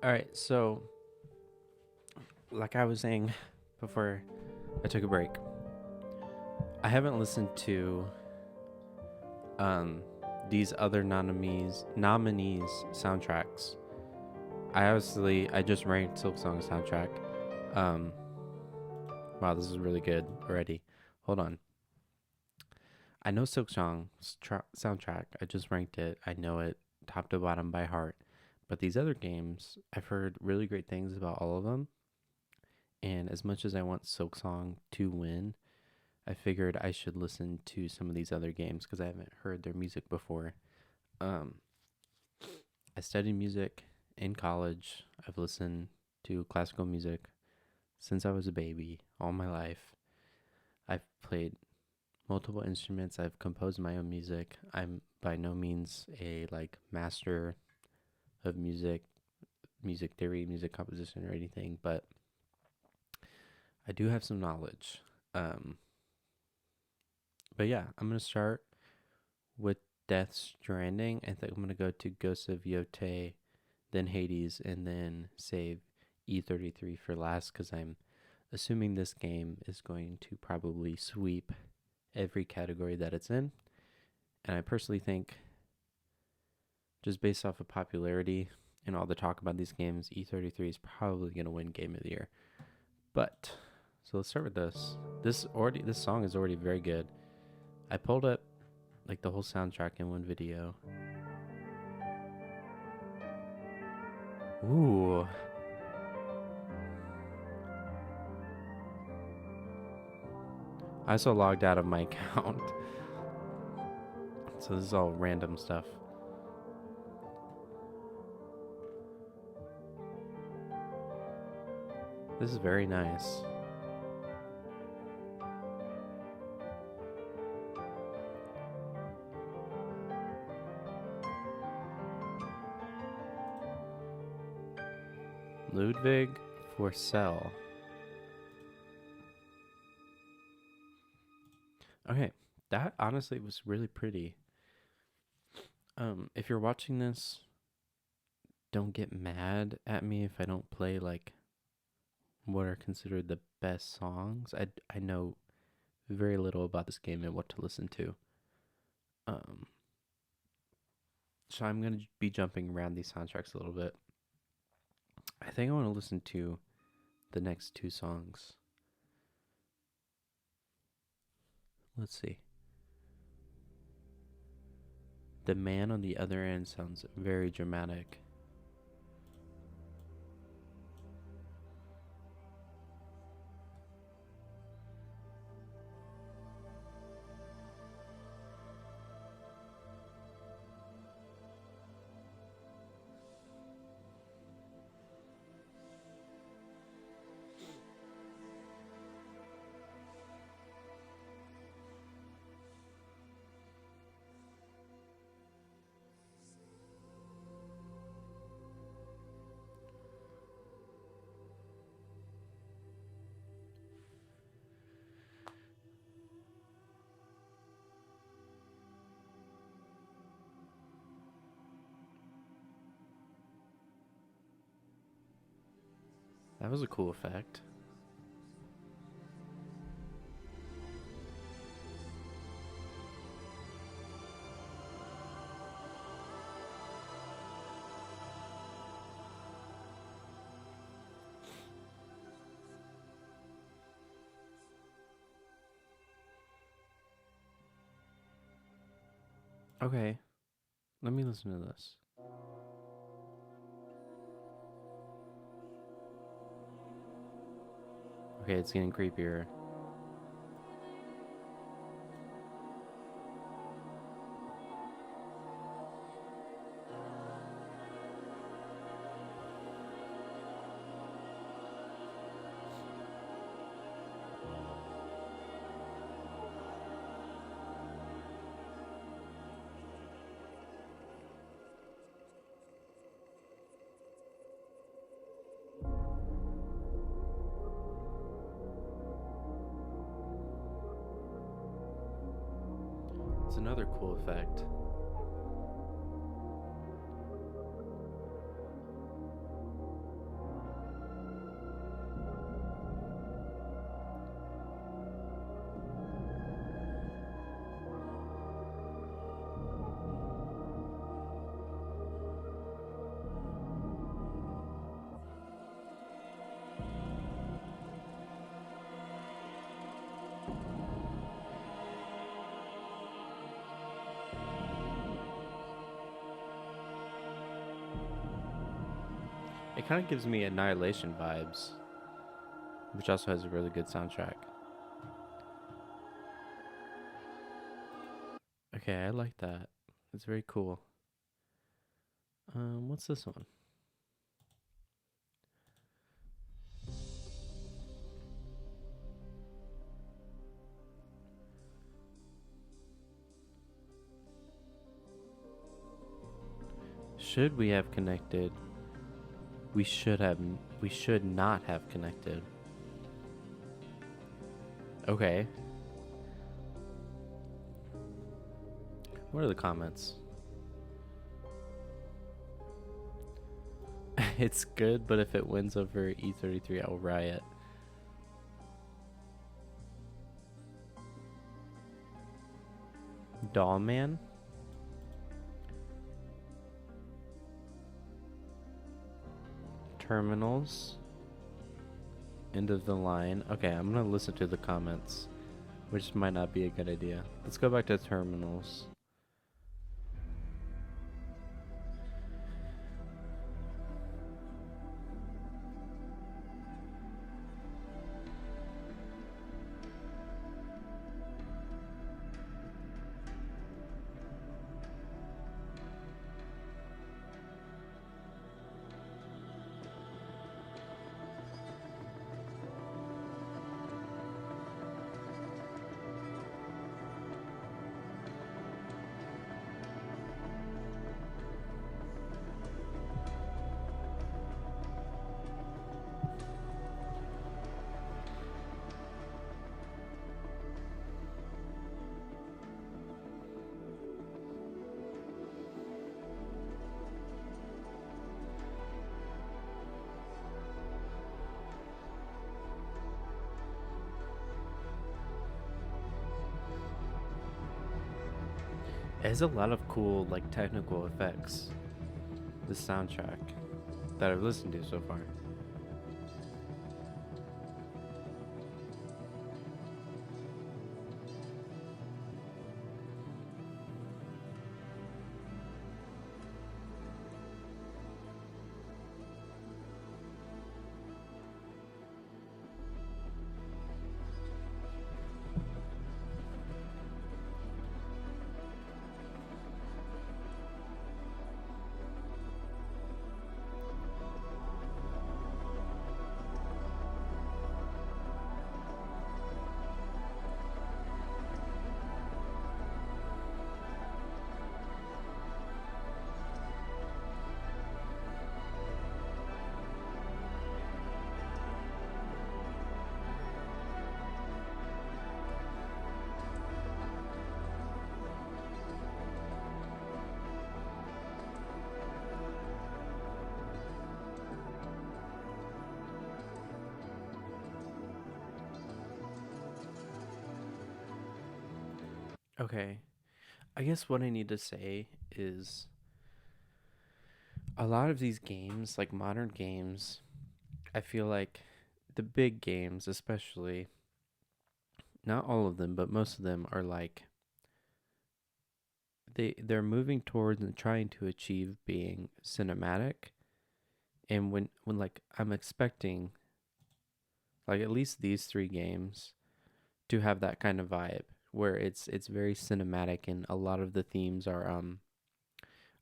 All right, so like I was saying before I took a break, I haven't listened to um these other nominees soundtracks. I just ranked Silk Song's soundtrack. Um wow, this is really good already. Hold on. I know Silk Song's soundtrack. I just ranked it. I know it top to bottom by heart. But these other games, I've heard really great things about all of them. And as much as I want Silk Song to win, I figured I should listen to some of these other games because I haven't heard their music before. Um, I studied music in college. I've listened to classical music since I was a baby, all my life. I've played multiple instruments. I've composed my own music. I'm by no means a like master of music theory, music composition, or anything, but I do have some knowledge. Um, but yeah, I'm gonna start with Death Stranding. I think I'm gonna go to Ghosts of Yote, then Hades, and then save E33 for last because I'm assuming this game is going to probably sweep every category that it's in. And I personally think, just based off of popularity and all the talk about these games, E33 is probably going to win Game of the Year. But so let's start with this. This song is already very good. I pulled up like the whole soundtrack in one video. Ooh. I also logged out of my account. So this is all random stuff. This is very nice. Ludwig Forsell. Okay, that honestly was really pretty. If you're watching this, don't get mad at me if I don't play like what are considered the best songs. I know very little about this game and what to listen to. Um, so I'm gonna be jumping around these soundtracks a little bit. I think I want to listen to the next two songs. Let's see. The man on the other end sounds very dramatic. That was a cool effect. Okay, let me listen to this. Okay, it's getting creepier. It's another cool effect. It kind of gives me Annihilation vibes, which also has a really good soundtrack. Okay, I like that. It's very cool. What's this one? Should we have connected? We should have. We should not have connected. Okay. What are the comments? It's good, but if it wins over E33, I'll riot. Dollman? Terminals? End of the line. Okay, I'm gonna listen to the comments, which might not be a good idea. Let's go back to terminals. It has a lot of cool, like, technical effects. The soundtrack that I've listened to so far. Okay, I guess what I need to say is a lot of these games, like modern games, I feel like the big games, especially, not all of them, but most of them are like they're moving towards and trying to achieve being cinematic. And when like I'm expecting like at least these three games to have that kind of vibe where it's very cinematic and a lot of the themes are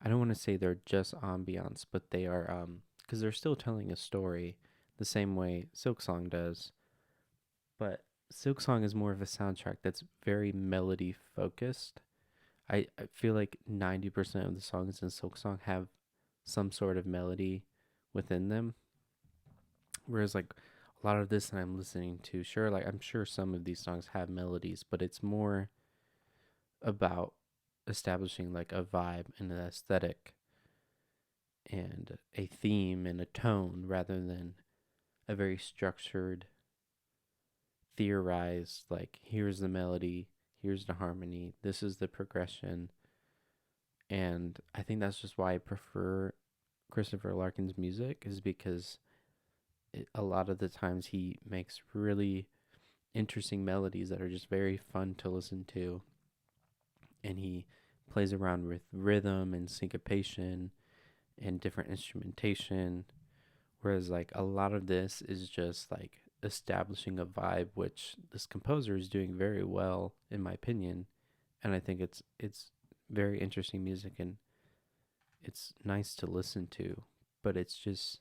I don't want to say they're just ambiance, but they are because they're still telling a story the same way Silksong does. But Silksong is more of a soundtrack that's very melody focused. I feel like 90% of the songs in Silksong have some sort of melody within them. Whereas like a lot of this that I'm listening to, sure, like I'm sure some of these songs have melodies, but it's more about establishing like a vibe and an aesthetic and a theme and a tone rather than a very structured, theorized, like, here's the melody, here's the harmony, this is the progression. And I think that's just why I prefer Christopher Larkin's music, is because a lot of the times he makes really interesting melodies that are just very fun to listen to. And he plays around with rhythm and syncopation and different instrumentation, Whereas like a lot of this is just like establishing a vibe, which this composer is doing very well, in my opinion. And I think it's very interesting music and it's nice to listen to, but it's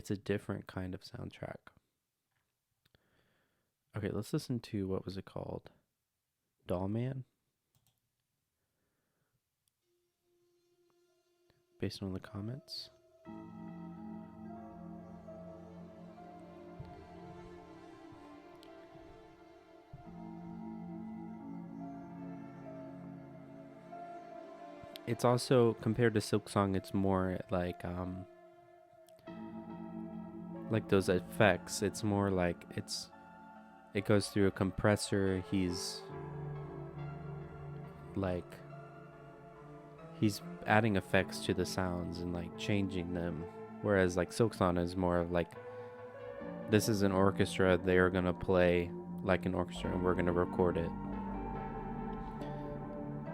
a different kind of soundtrack. Okay, let's listen to what was it called? Doll Man, based on the comments. It's also compared to Silk Song, it's more like those effects. It's more like it goes through a compressor. Like he's adding effects to the sounds and like changing them. Whereas like Silk Song is more of like, this is an orchestra, they're gonna play like an orchestra and we're gonna record it.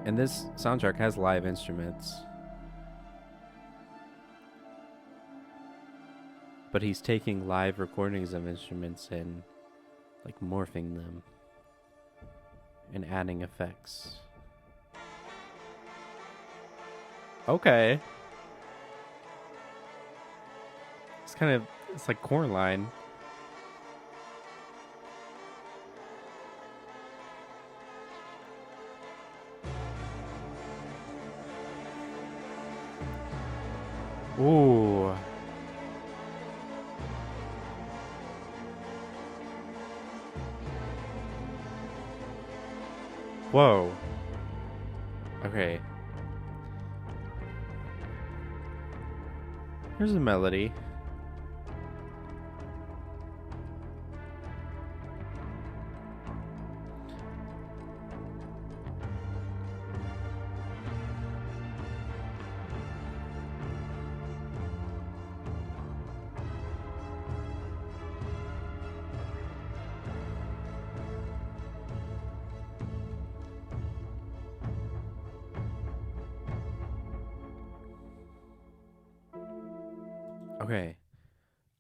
And this soundtrack has live instruments, but he's taking live recordings of instruments and like morphing them and adding effects. Okay. It's like Coraline. Ooh. Whoa. Okay. Here's a melody. Okay.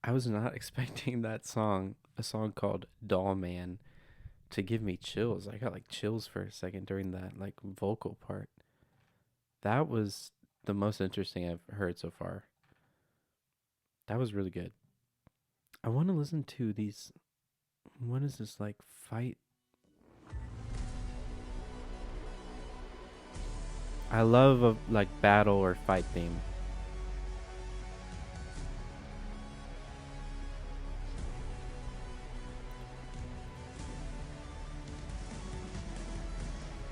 I was not expecting that song, a song called Doll Man, to give me chills. I got like chills for a second during that like vocal part. That was the most interesting I've heard so far. That was really good. I want to listen to these. What is this like fight? I love a like battle or fight theme.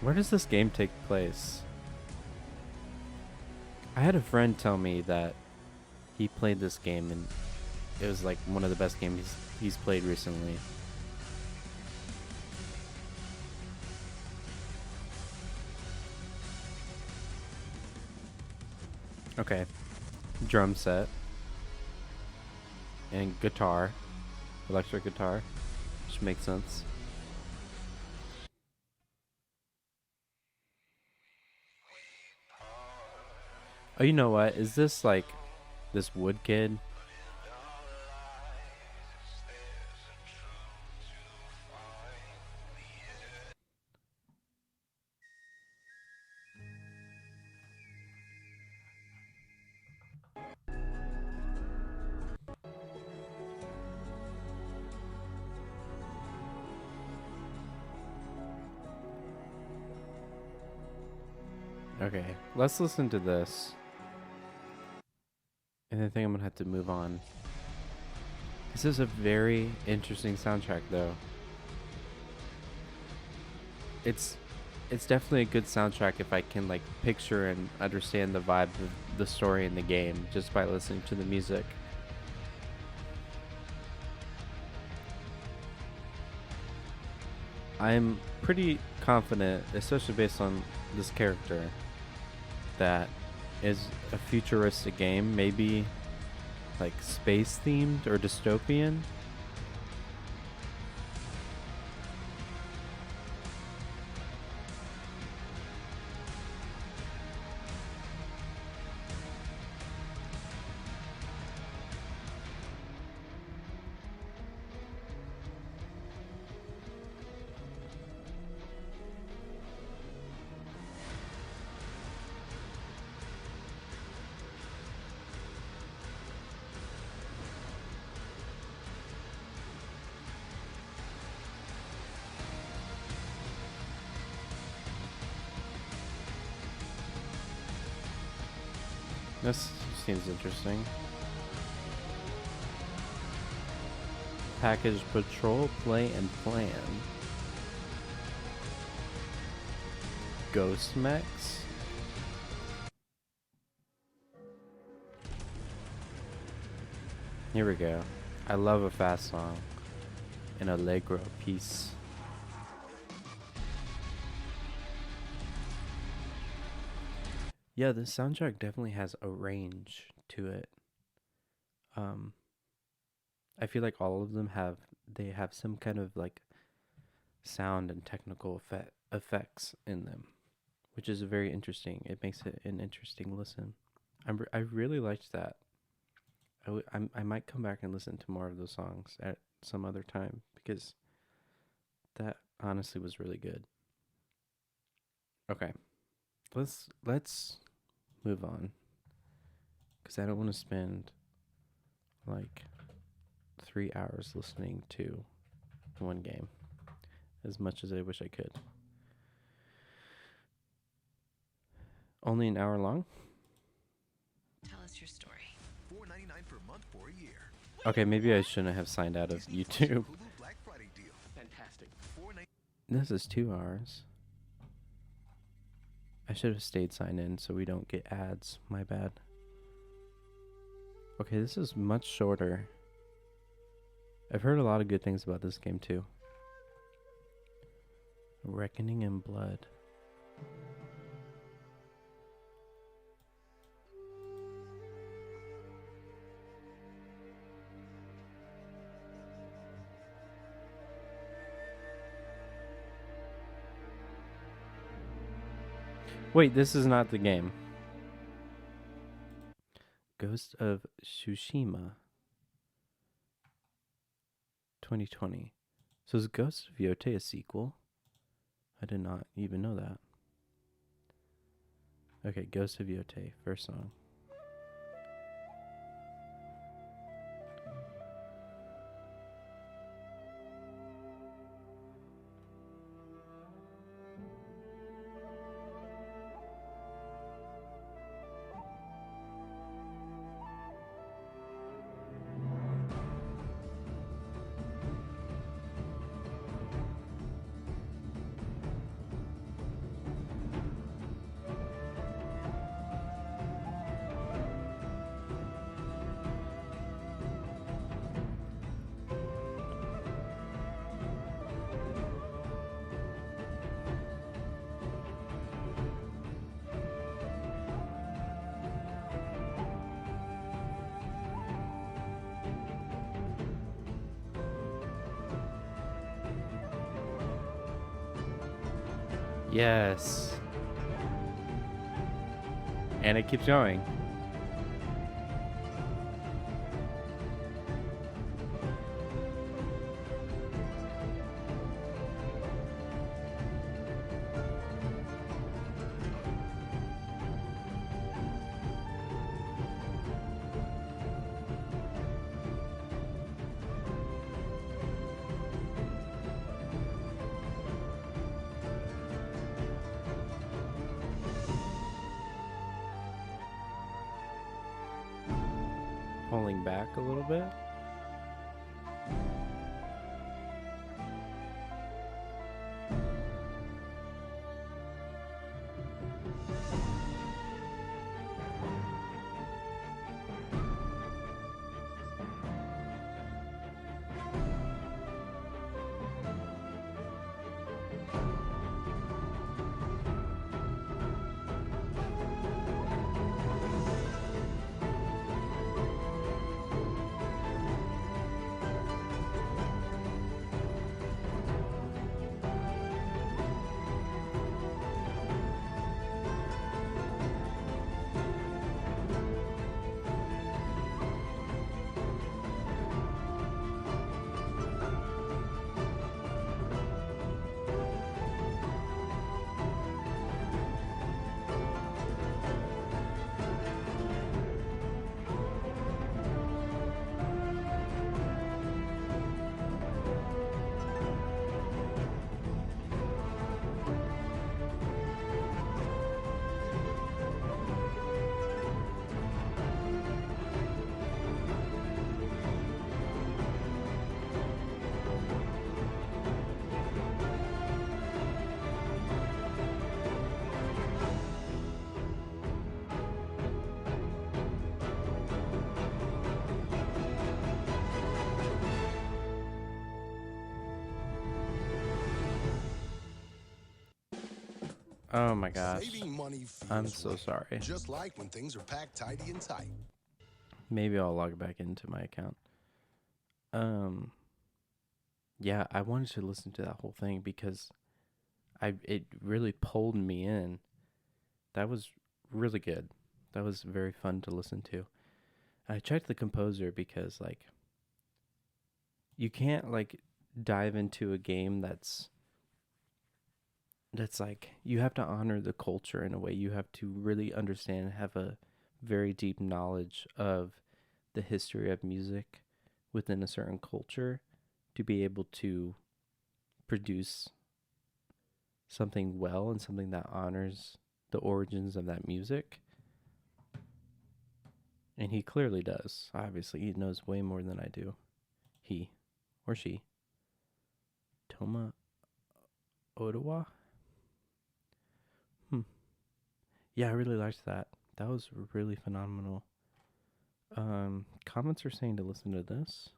Where does this game take place? I had a friend tell me that he played this game and it was like one of the best games he's played recently. Okay. Drum set and guitar, electric guitar, which makes sense. Oh, you know what? Is this like this Wood Kid? Okay, let's listen to this. And I think I'm gonna have to move on. This is a very interesting soundtrack, though. It's it's definitely a good soundtrack if I can like picture and understand the vibe of the story in the game just by listening to the music. I'm pretty confident, especially based on this character, that is a futuristic game, maybe like space themed or dystopian. This seems interesting. Package patrol, play, and plan. Ghost mechs. Here we go. I love a fast song. An allegro piece. Yeah, the soundtrack definitely has a range to it. I feel like all of them have some kind of like sound and technical effects in them, which is very interesting. It makes it an interesting listen. I really liked that. I might come back and listen to more of those songs at some other time because that honestly was really good. Okay, let's move on because I don't want to spend like 3 hours listening to one game as much as I wish I could. Only an hour long? Tell us your story. $4.99 per month for a year. Okay, maybe I shouldn't have signed out of YouTube. Black Friday deal. Fantastic. This is 2 hours. I should have stayed signed in so we don't get ads. My bad. Okay, this is much shorter. I've heard a lot of good things about this game too. Reckoning in Blood. Wait, this is not the game. Ghost of Tsushima 2020. So is Ghost of Yotei a sequel? I did not even know that. Okay, Ghost of Yotei, first song. Yes. And it keeps going. Pulling back a little bit. Oh my gosh. Saving money I'm feels so right, sorry. just like when things are packed tidy and tight. Maybe I'll log back into my account. Um, yeah, I wanted to listen to that whole thing because it really pulled me in. That was really good. That was very fun to listen to. I checked the composer because like you can't like dive into a game that's like you have to honor the culture in a way. You have to really understand, have a very deep knowledge of the history of music within a certain culture to be able to produce something well and something that honors the origins of that music. And he clearly does. Obviously, he knows way more than I do. He or she. Toma Odawa? Yeah, I really liked that. That was really phenomenal. Comments are saying to listen to this.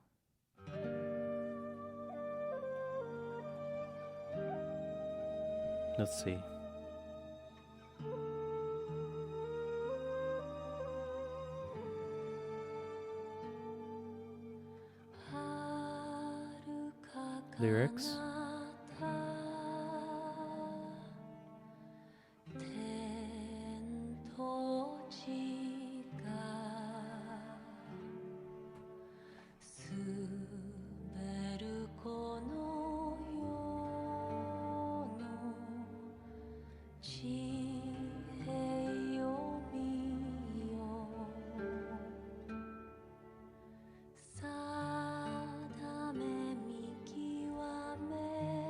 Let's see. Lyrics.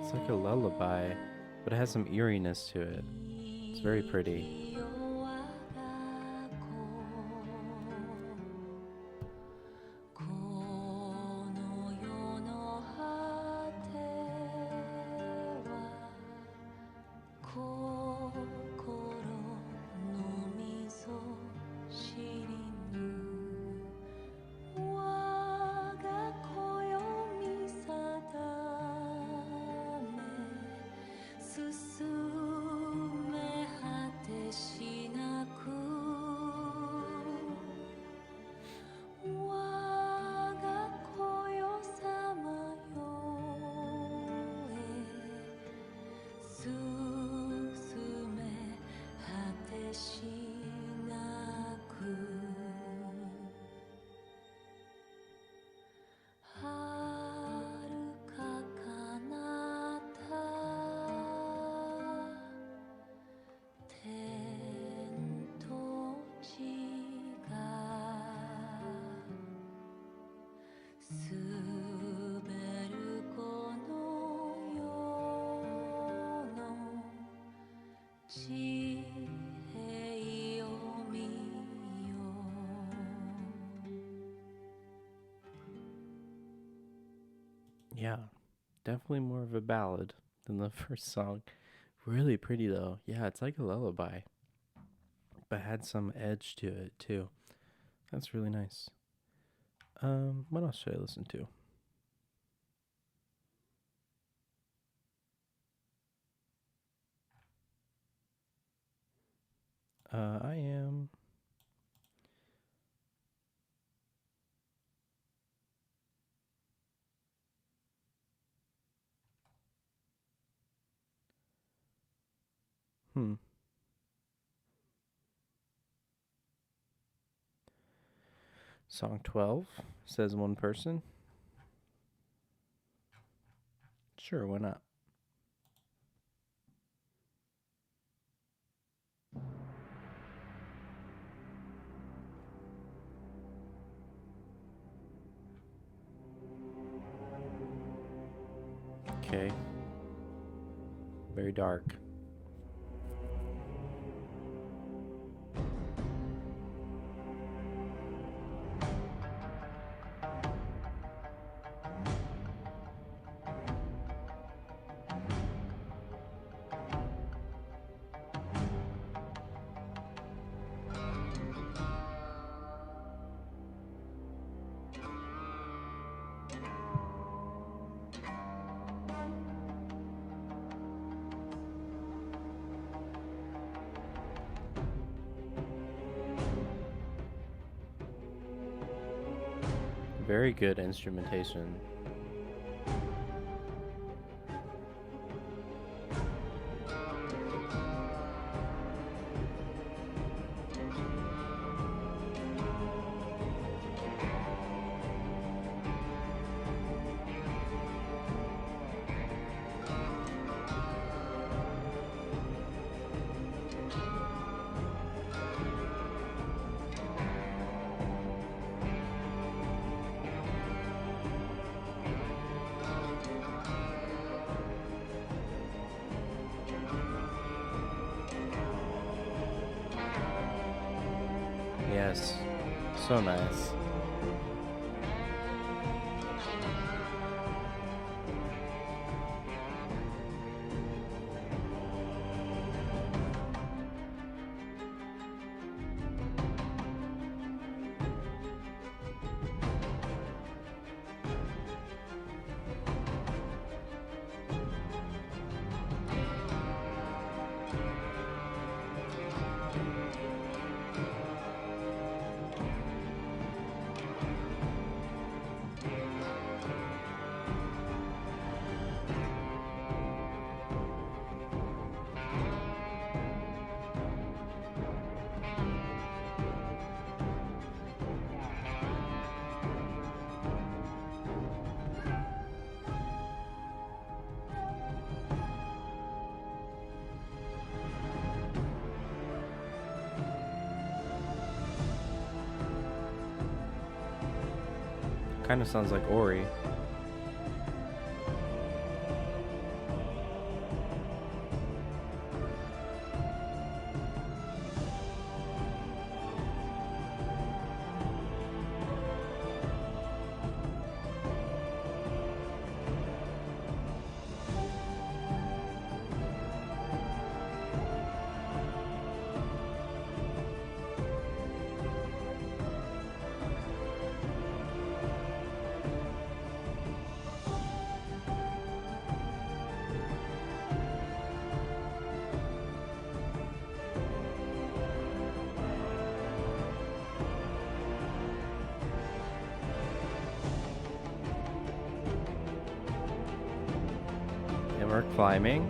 It's like a lullaby, but it has some eeriness to it. It's very pretty. Yeah, definitely more of a ballad than the first song. Really pretty though. Yeah, it's like a lullaby, but had some edge to it too. That's really nice. What else should I listen to? I am. Song 12 says one person. Sure, why not? Okay. Very dark. Very good instrumentation. Yes, so nice. Kind of sounds like Ori. And we're climbing.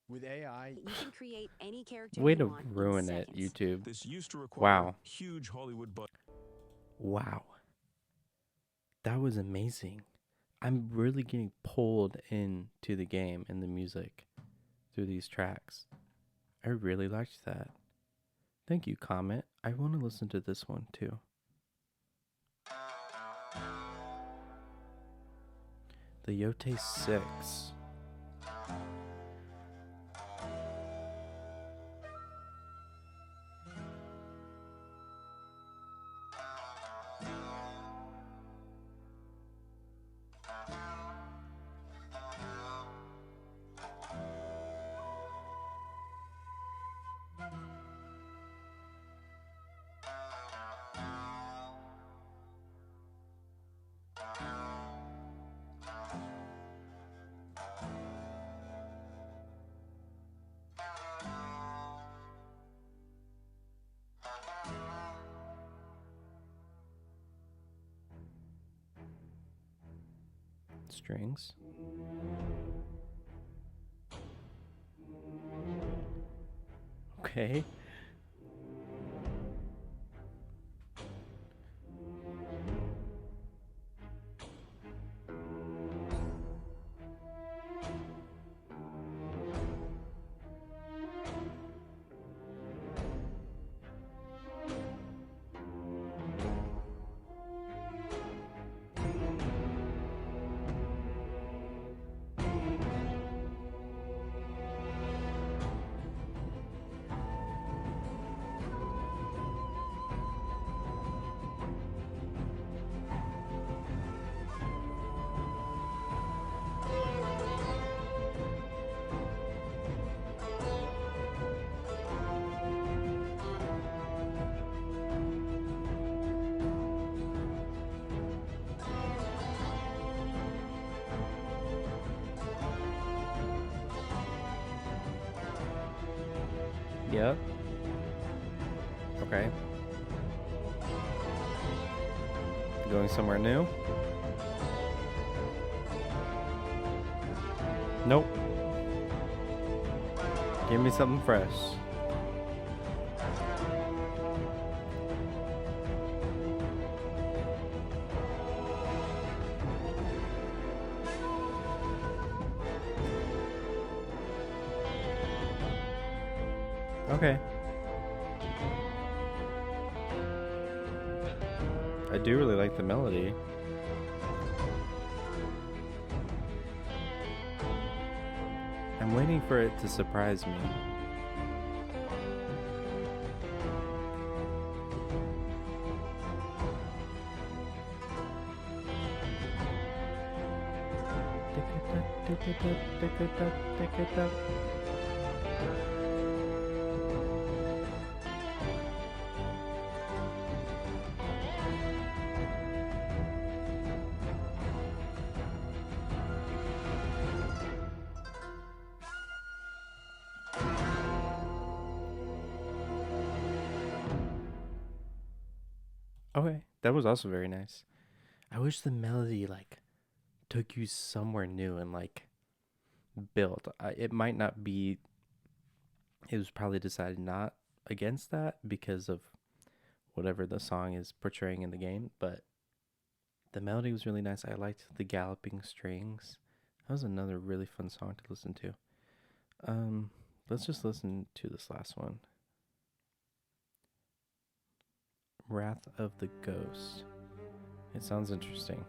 With AI, You can create any character Way you to want in ruin it, seconds. YouTube. this used to require Wow. huge Hollywood budget. Wow. That was amazing. I'm really getting pulled into the game and the music through these tracks. I really liked that. Thank you, Comet. I want to listen to this one too. The Yote 6. Strings. Okay. Yep. Okay. Going somewhere new? Nope. Give me something fresh. Okay. I do really like the melody. I'm waiting for it to surprise me. Okay, that was also very nice. I wish the melody like took you somewhere new and like built. It might not be. It was probably decided not against that because of whatever the song is portraying in the game, but the melody was really nice. I liked the galloping strings. That was another really fun song to listen to. Let's just listen to this last one. Wrath of the Ghost. It sounds interesting.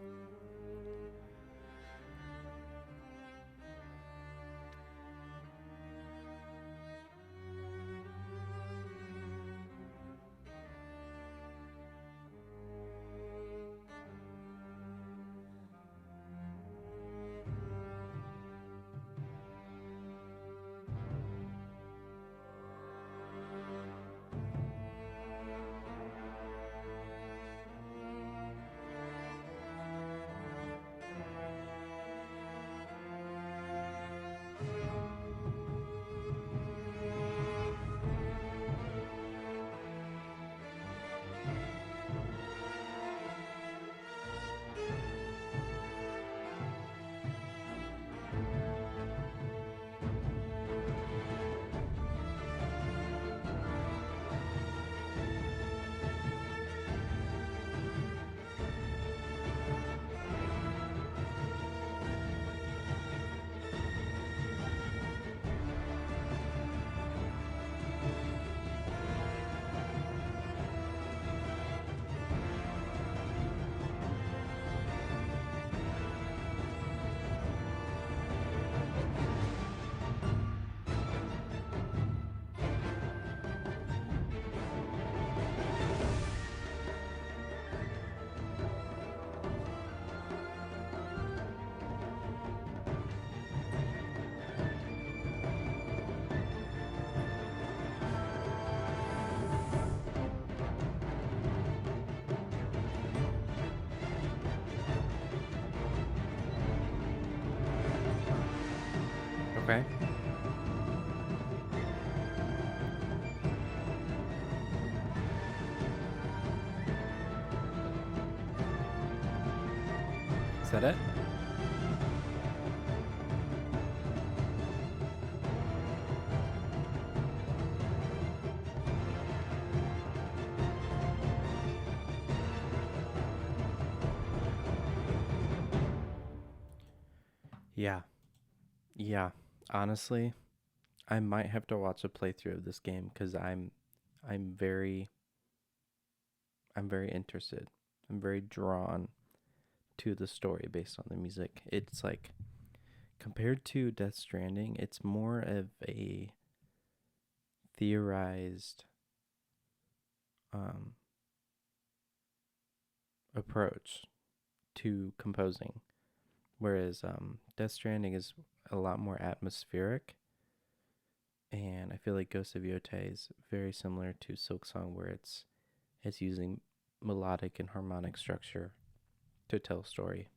Okay. Is that it? Yeah. Yeah. Honestly, I might have to watch a playthrough of this game because I'm very I'm very interested. I'm very drawn to the story based on the music. It's like compared to Death Stranding, it's more of a theorized um, approach to composing, whereas Death Stranding is a lot more atmospheric. And I feel like Ghost of Yotei is very similar to Silksong, where it's using melodic and harmonic structure to tell a story.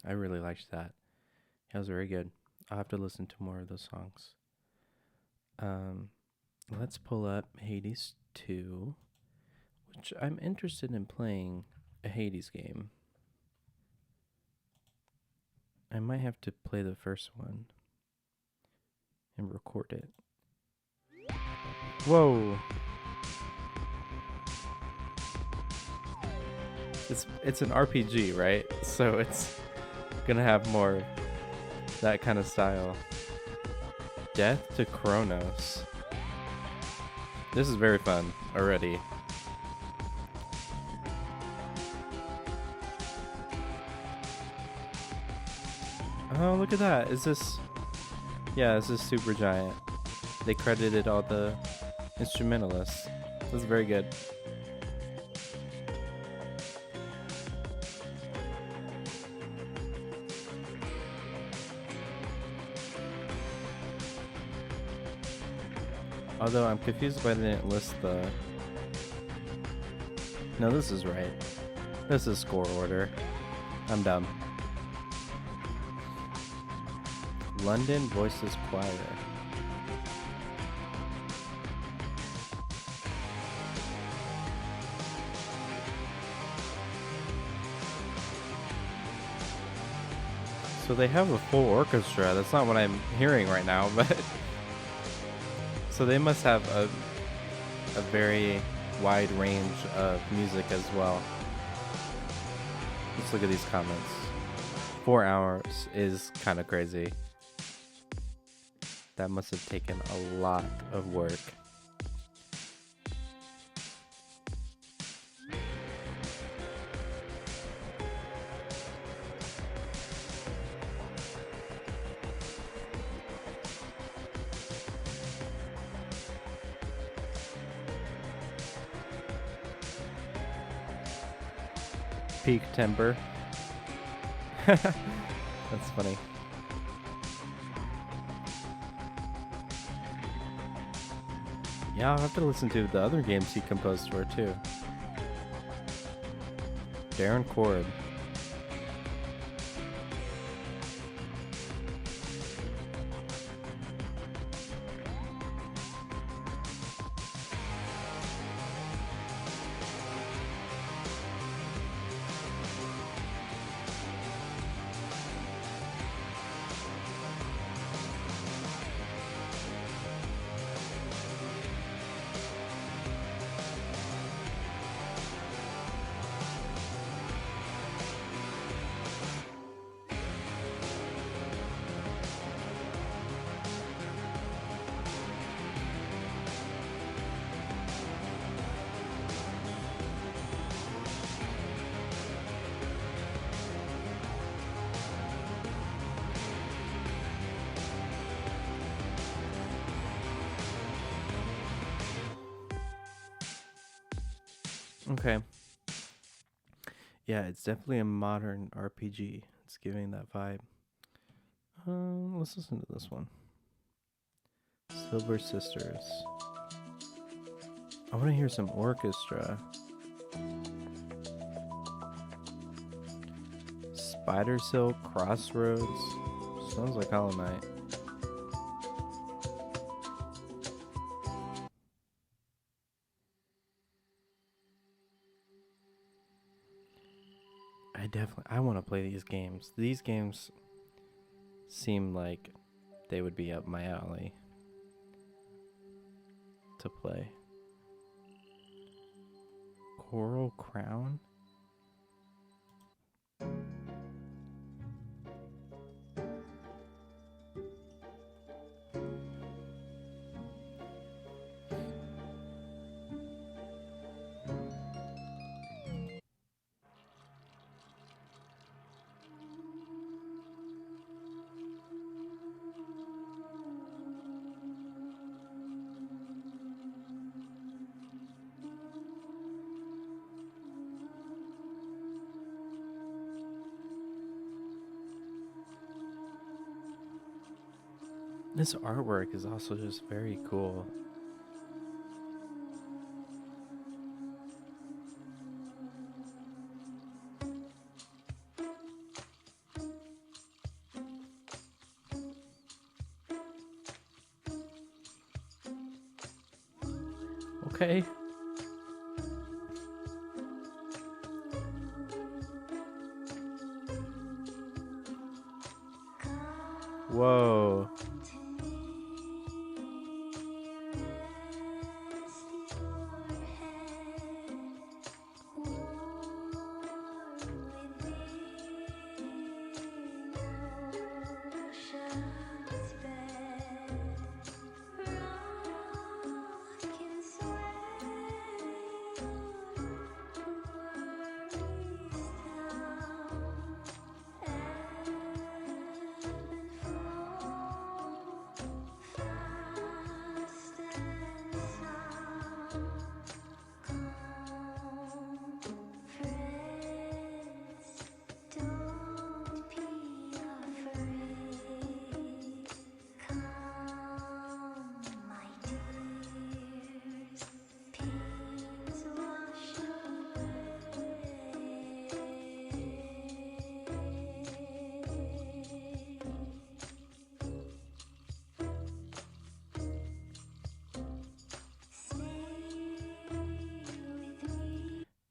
I really liked that. It was very good. I'll have to listen to more of those songs. Um, Let's pull up Hades 2, which I'm interested in playing a Hades game. I might have to play the first one and record it. Whoa. It's an RPG, right? So it's gonna have more that kind of style. Death to Kronos. This is very fun already. Oh, look at that. Is this... Yeah, this is Supergiant. They credited all the instrumentalists. This is very good. Although I'm confused why they didn't list the... No, this is right. This is score order. I'm dumb. London Voices Choir. So they have a full orchestra. That's not what I'm hearing right now, but... So they must have a very wide range of music as well. Let's look at these comments. 4 hours is kind of crazy. That must have taken a lot of work. Peak timber. That's funny. Yeah, I'll have to listen to the other games he composed for too. Darren Korb. Okay. Yeah, it's definitely a modern RPG. It's giving that vibe. Let's listen to this one. Silver Sisters. I want to hear some orchestra. Spider Silk Crossroads. Sounds like Hollow Knight. I want to play these games. These games seem like they would be up my alley to play. Coral Crown? This artwork is also just very cool. Okay. Whoa.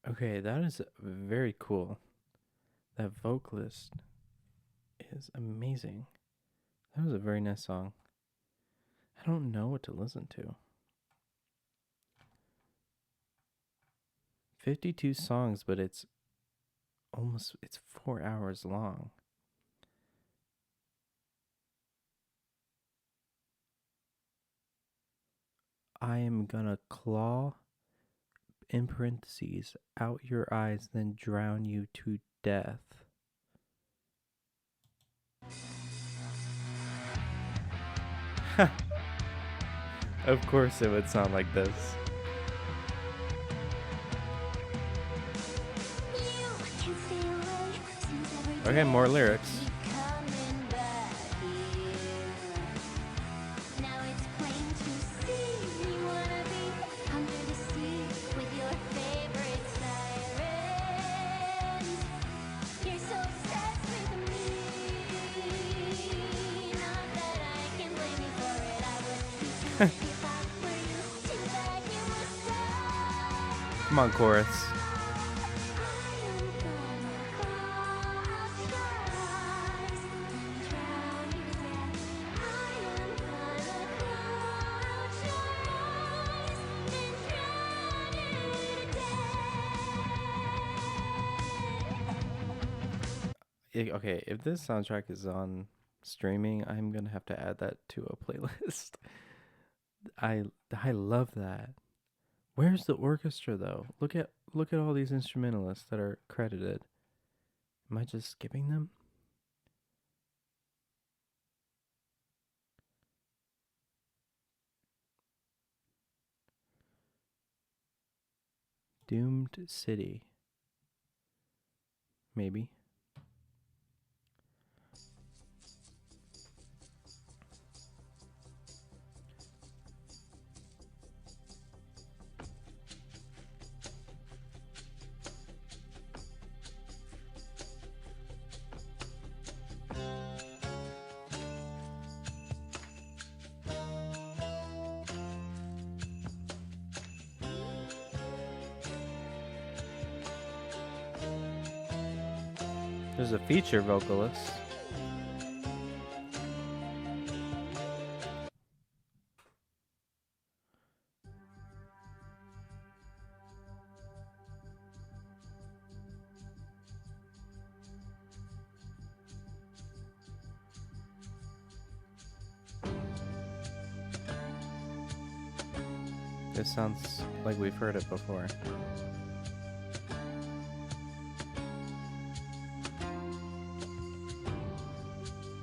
Okay, that is very cool. That vocalist is amazing. That was a very nice song. I don't know what to listen to. 52 songs, but it's 4 hours long. I am gonna claw, in parentheses, out your eyes, then drown you to death. Of course it would sound like this. Okay, more lyrics. Come on, chorus. Okay, if this soundtrack is on streaming, I'm gonna have to add that to a playlist. I love that. Where's the orchestra though? Look at all these instrumentalists that are credited. Am I just skipping them? Doomed City. Maybe. There's a feature vocalist. This sounds like we've heard it before.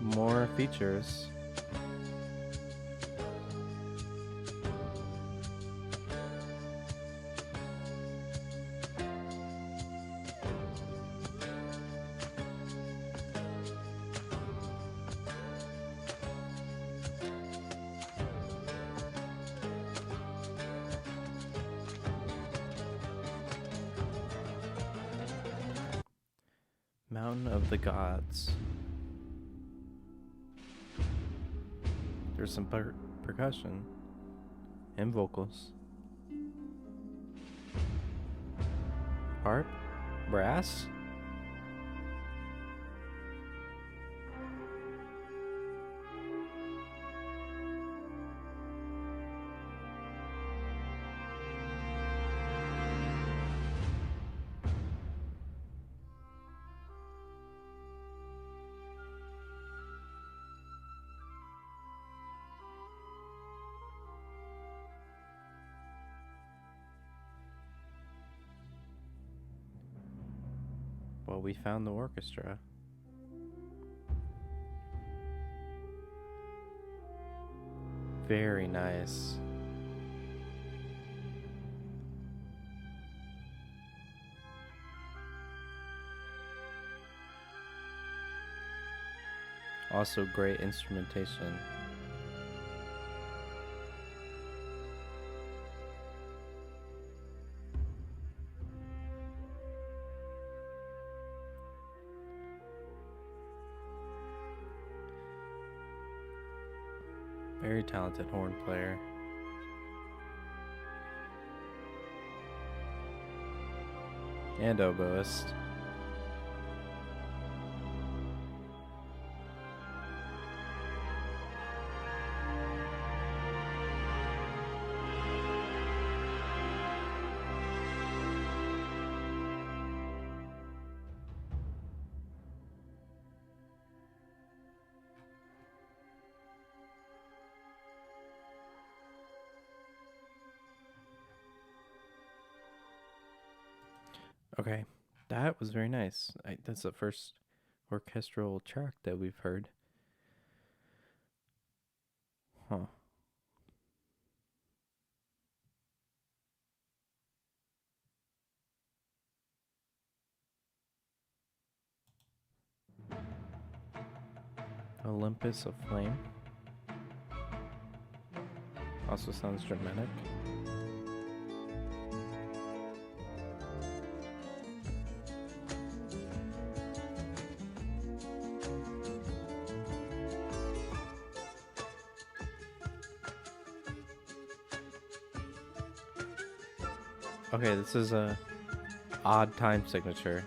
More features. Mountain of the Gods. There's some percussion and vocals. Harp? Brass? Well, we found the orchestra. Very nice. Also great instrumentation. Very talented horn player. And oboist. Okay, that was very nice. That's the first orchestral track that we've heard. Huh. Olympus of Flame. Also sounds dramatic. Okay, this is a odd time signature.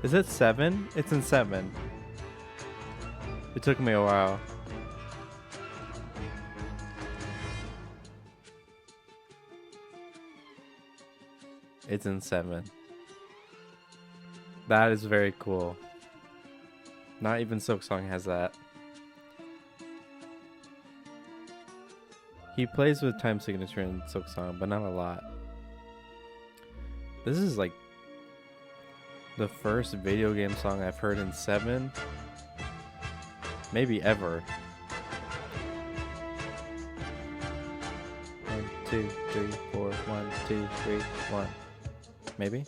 Is it 7? It's in 7. It took me a while. It's in 7. That is very cool. Not even Silksong has that. He plays with time signature in Silksong, but not a lot. This is like the first video game song I've heard in 7, maybe ever. 1, 2, 3, 4, 1, 2, 3, 1. Maybe?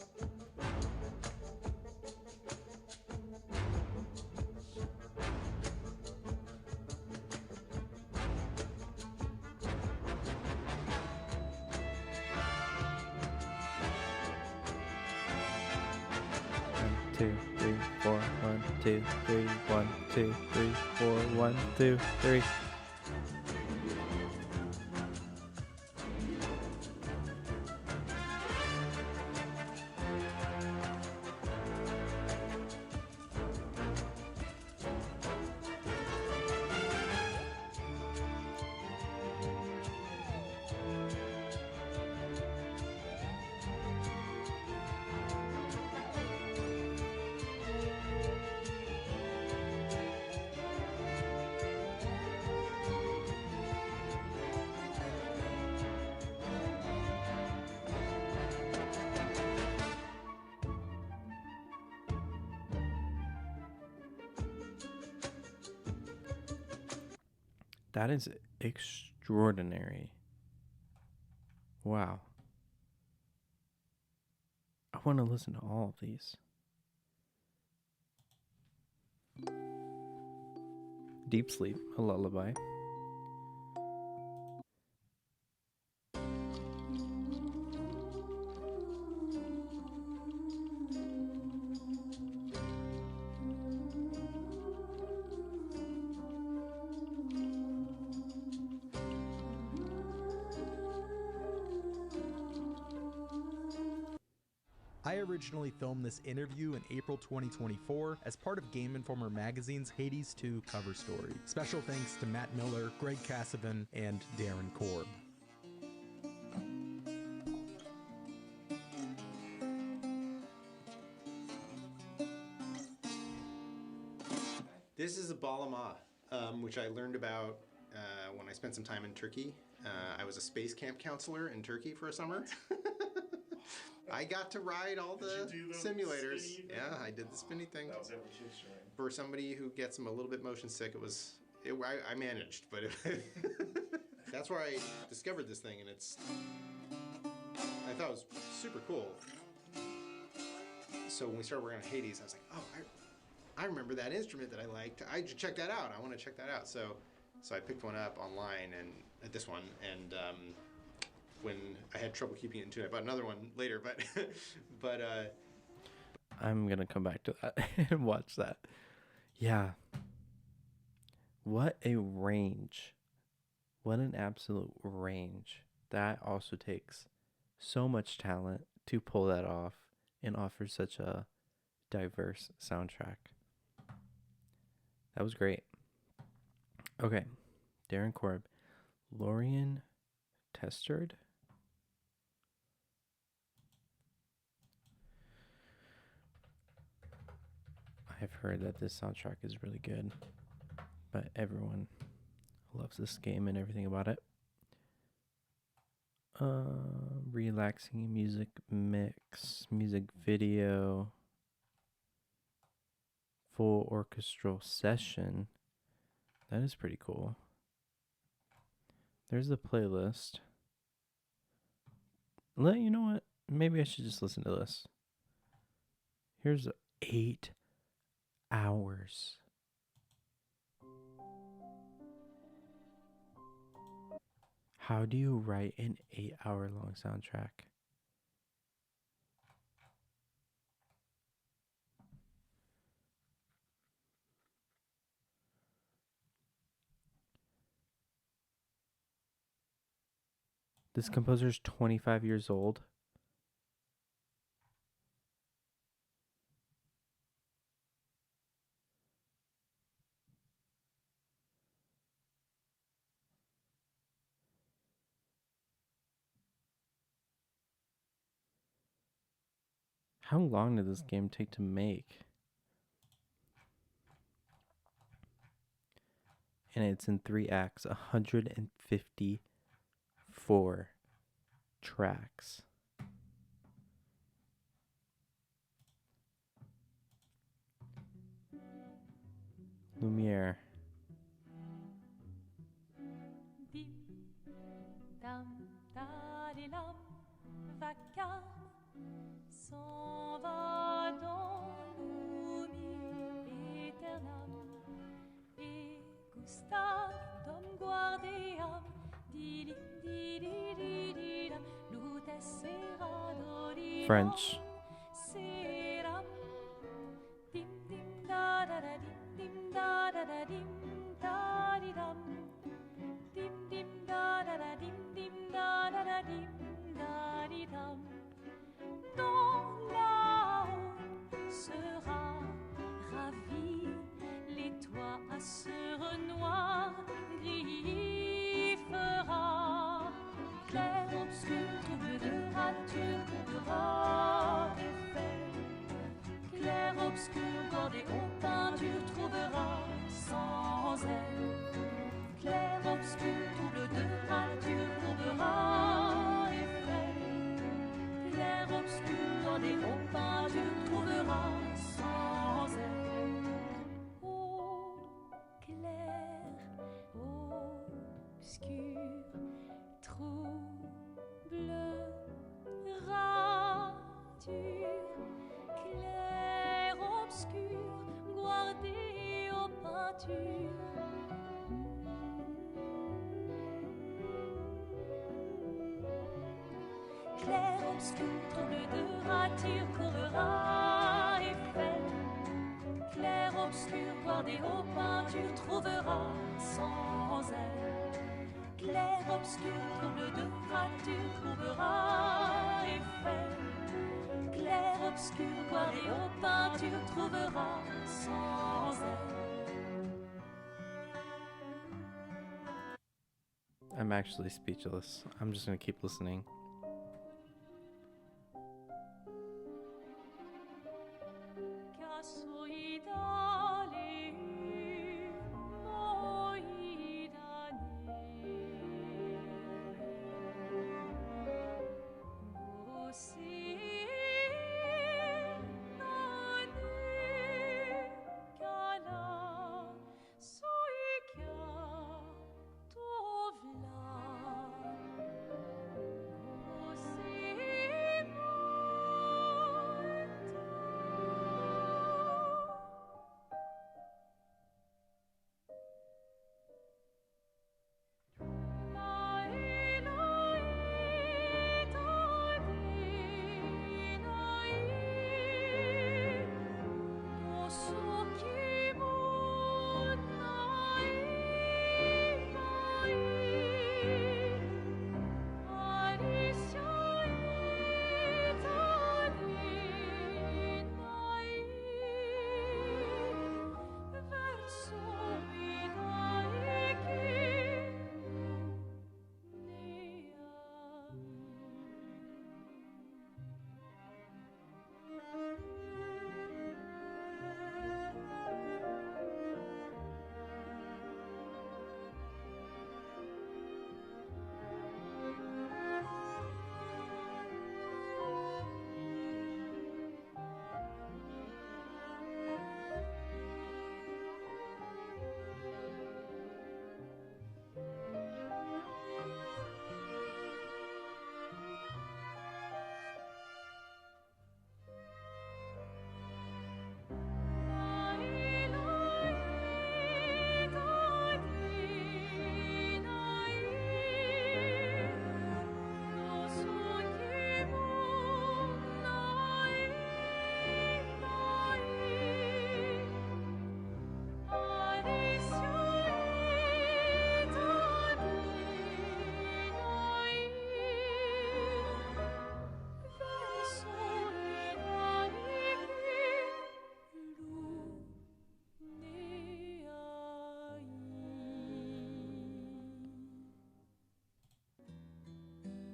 Two, three, four, 1, 2, 3, 1, 2, 3, 4, 1, 2, 3. That is extraordinary. Wow. want to listen to all of these. Deep Sleep, a lullaby. I originally filmed this interview in April 2024 as part of Game Informer magazine's Hades 2 cover story. Special thanks to Matt Miller, Greg Cassavan, and Darren Korb. This is a balama, which I learned about when I spent some time in Turkey. I was a space camp counselor in Turkey for a summer. I got to ride all the simulators. Yeah, I did the spinny thing. That was every kid's dream. For somebody who gets a little bit motion sick, I managed, but that's where I discovered this thing, and I thought it was super cool. So when we started working on Hades, I was like, oh, I remember that instrument that I liked. I should check that out. I want to check that out. So I picked one up online, and this one, and when I had trouble keeping it in tune, I bought another one later. But I'm gonna come back to that and watch that. Yeah. What a range. What an absolute range. That also takes so much talent to pull that off and offer such a diverse soundtrack. That was great. Okay. Darren Korb. Lorian Testard. I've heard that this soundtrack is really good, but everyone loves this game and everything about it. Relaxing music mix, music video, full orchestral session. That is pretty cool. There's the playlist. You know what? Maybe I should just listen to this. Here's 8 hours. How do you write an 8-hour-long soundtrack? This composer's 25 years old. How long did this game take to make? And it's in 3 acts, 154 tracks. Lumiere. Dim, dam, dadilam, vacarme s'en va dans l'oubli éternel. Et Gustave, dom guardiam, didim, dididididam, lutes sera doridam. French. Seram, dim, dim, da, da, da, dim, da, da, da, dim, da, di, dam. Dim, dim, da, da, da, dim, da, da, da, dim, da, di, dam. Dans là-haut sera ravi, les toits à sœur noire gris fera. Clair, obscur, trouble de rature, coupera effet. Clair, obscur, bordé aux peintures, trouvera sans elle. Clair, obscur, trouble de rature, courbera effet. Clair, obscur, bordé aux peintures, trouvera sans elle. Ô clair, obscur, trouble, rature. peinture. Clair, obscur, trouble de rature, courera Eiffel. Clair, obscur, guardé aux peintures, trouvera sans elle. Clair, obscur, trouble de rature, trouvera Eiffel. Clair, obscur, guardé aux peintures, trouvera sans elle. I'm actually speechless. I'm just gonna keep listening.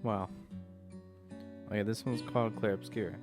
Wow. Okay, this one's called Clair Obscur.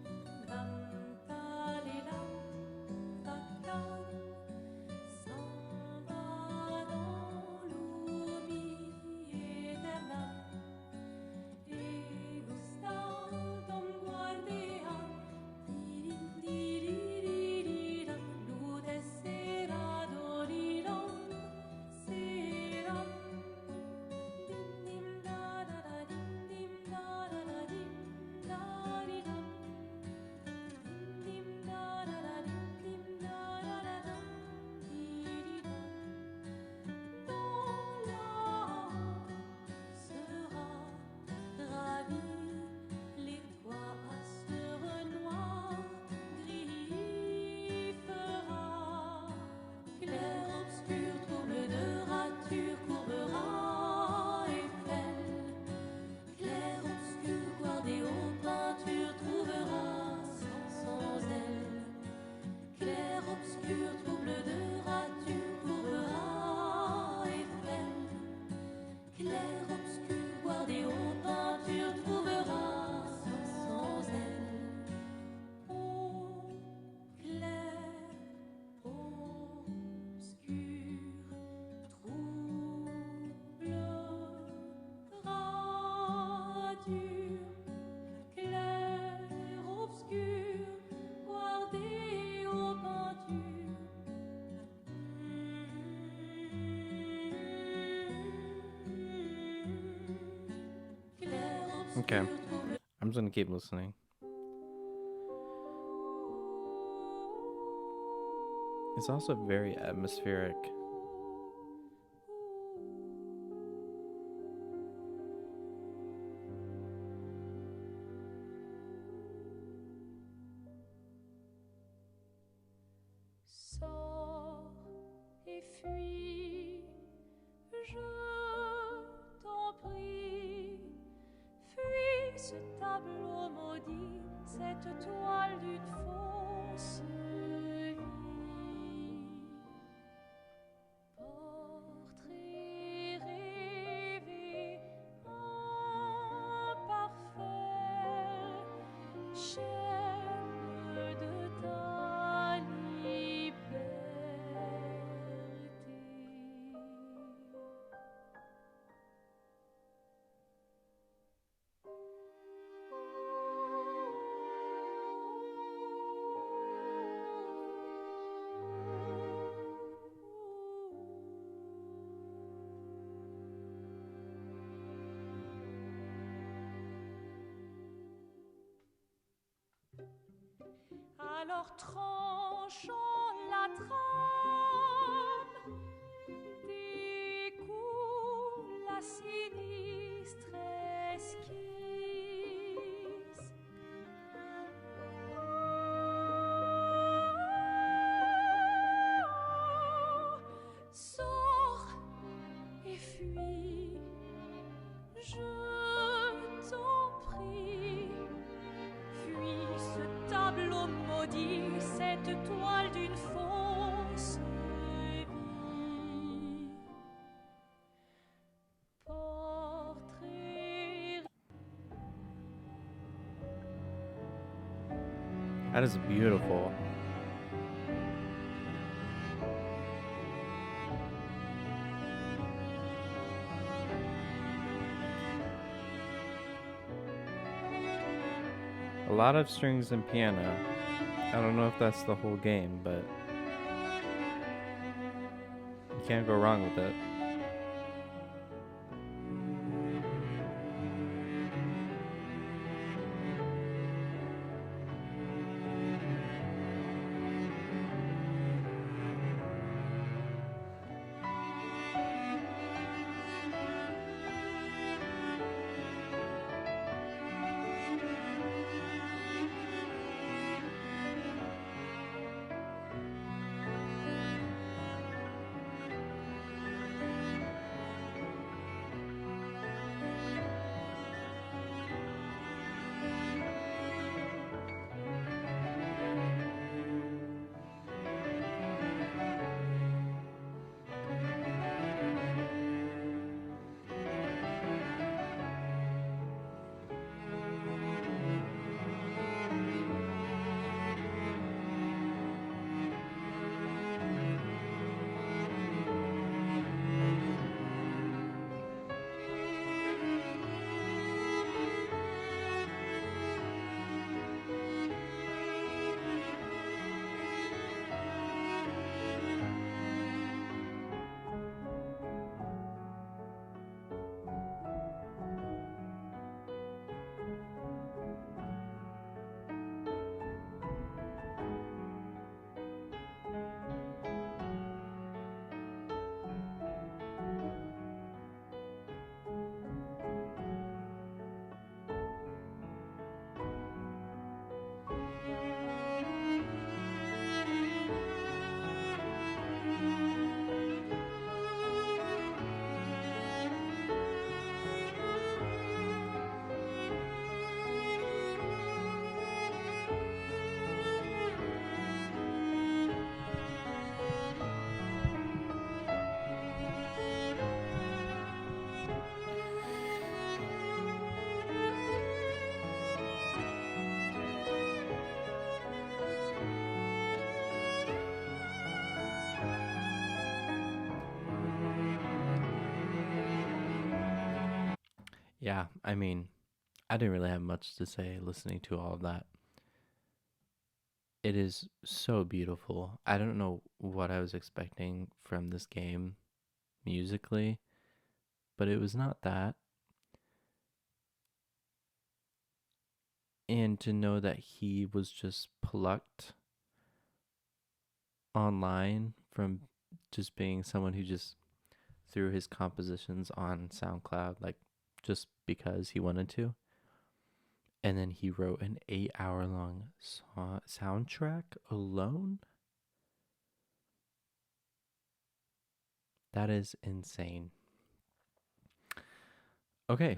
Okay. I'm just gonna keep listening. It's also very atmospheric Alors tranchant la trame, découle la sinistre esquisse. Sors et fuis, je t'en prie. Fuis ce tableau maudit, cette toile d'une fausse vie. Portrait. That is beautiful. A lot of strings and piano. I don't know if that's the whole game, but you can't go wrong with it. Yeah, I mean, I didn't really have much to say listening to all of that. It is so beautiful. I don't know what I was expecting from this game musically, but it was not that. And to know that he was just plucked online from just being someone who just threw his compositions on SoundCloud, like just because he wanted to. And then he wrote an 8-hour long soundtrack alone. That is insane. Okay.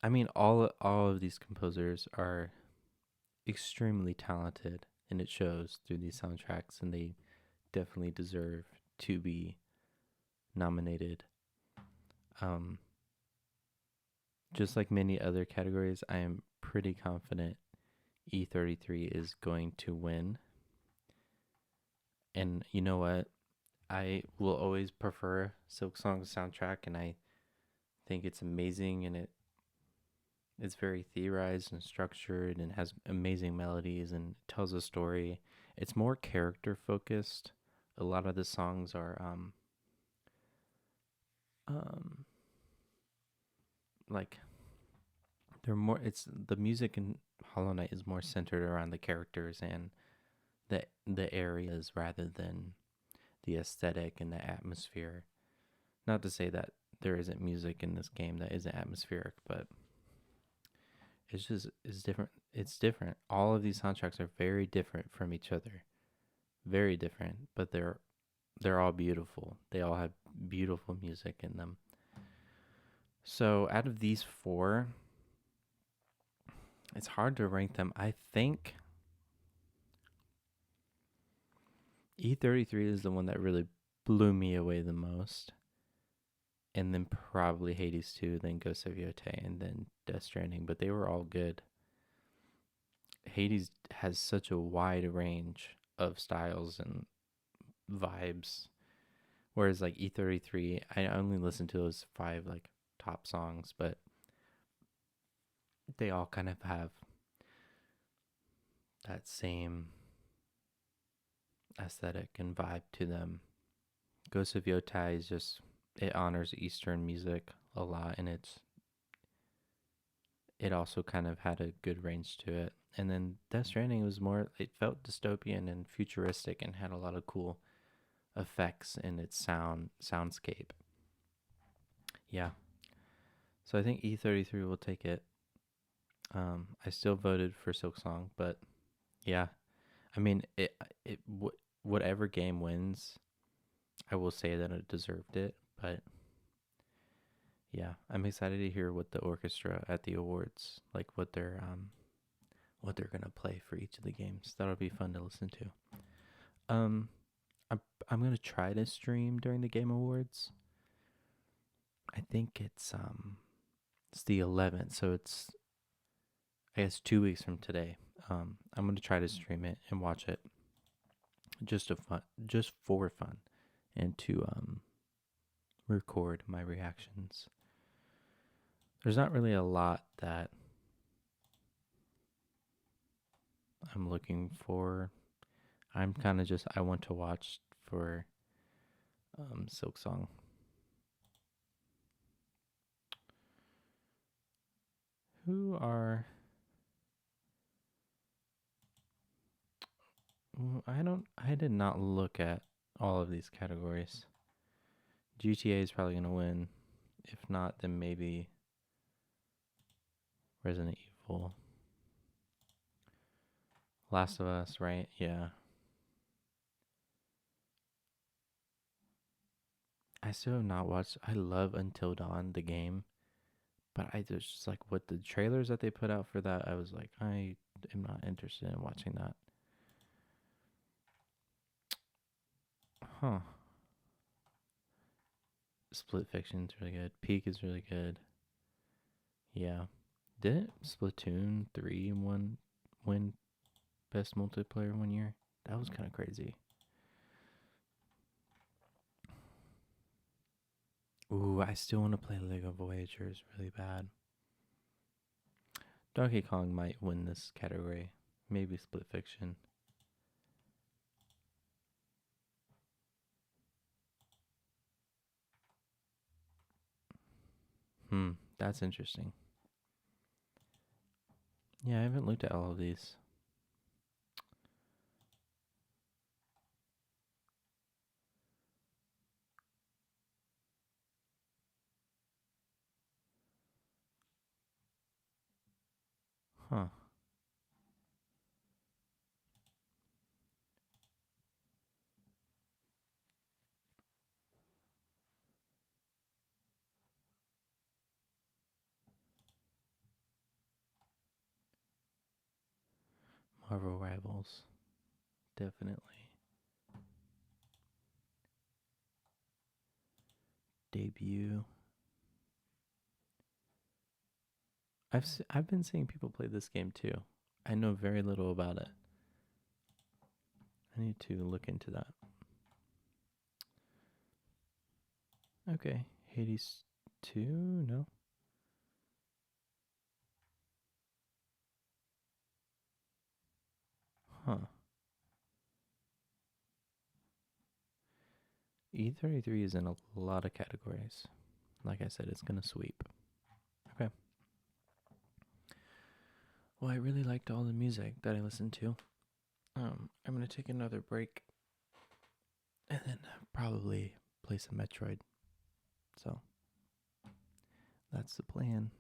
I mean, all of these composers are extremely talented, and it shows through these soundtracks, and they definitely deserve to be nominated. Just like many other categories, I am pretty confident E33 is going to win. And you know what? I will always prefer Silksong's soundtrack, and I think it's amazing, and it's very theorized and structured and has amazing melodies and tells a story. It's more character focused. A lot of the songs are like they're more. It's the music in Hollow Knight is more centered around the characters and the areas rather than the aesthetic and the atmosphere. Not to say that there isn't music in this game that isn't atmospheric, but it's different. It's different. All of these soundtracks are very different from each other. Very different, but they're all beautiful. They all have beautiful music in them. So out of these four, it's hard to rank them. I think E33 is the one that really blew me away the most. And then probably Hades 2, then Ghost of Yotei, and then Death Stranding. But they were all good. Hades has such a wide range of styles and vibes. Whereas like E33, I only listened to those 5 like top songs, but they all kind of have that same aesthetic and vibe to them. Ghost of Yotei is just, it honors Eastern music a lot, and it also kind of had a good range to it. And then Death Stranding was more, it felt dystopian and futuristic and had a lot of cool effects in its soundscape. Yeah. So I think E33 will take it. I still voted for Silksong, but yeah. I mean, whatever game wins, I will say that it deserved it, but yeah, I'm excited to hear what the orchestra at the awards, like what they're gonna play for each of the games. That'll be fun to listen to. I'm gonna try to stream during the Game Awards. I think it's the 11th, so it's, I guess, 2 weeks from today. I'm gonna try to stream it and watch it, just for fun, and to record my reactions. There's not really a lot that I'm looking for. I'm kind of just, I want to watch for Silksong. I did not look at all of these categories. GTA is probably going to win. If not, then maybe Resident Evil. Last of Us, right? Yeah. I still have not watched. I love Until Dawn, the game. But I just like what the trailers that they put out for that, I was like, I am not interested in watching that. Huh. Split Fiction's really good. Peak is really good. Yeah. Didn't Splatoon 3 win best multiplayer one year? That was kind of crazy. Ooh, I still want to play Lego Voyagers really bad. Donkey Kong might win this category. Maybe Split Fiction. That's interesting. Yeah, I haven't looked at all of these. Huh. Marvel Rivals. Definitely. Debut. I've been seeing people play this game too. I know very little about it. I need to look into that. Okay, Hades 2? No. Huh. E33 is in a lot of categories. Like I said, it's going to sweep. Okay. Well, I really liked all the music that I listened to. I'm gonna take another break and then probably play some Metroid. So that's the plan.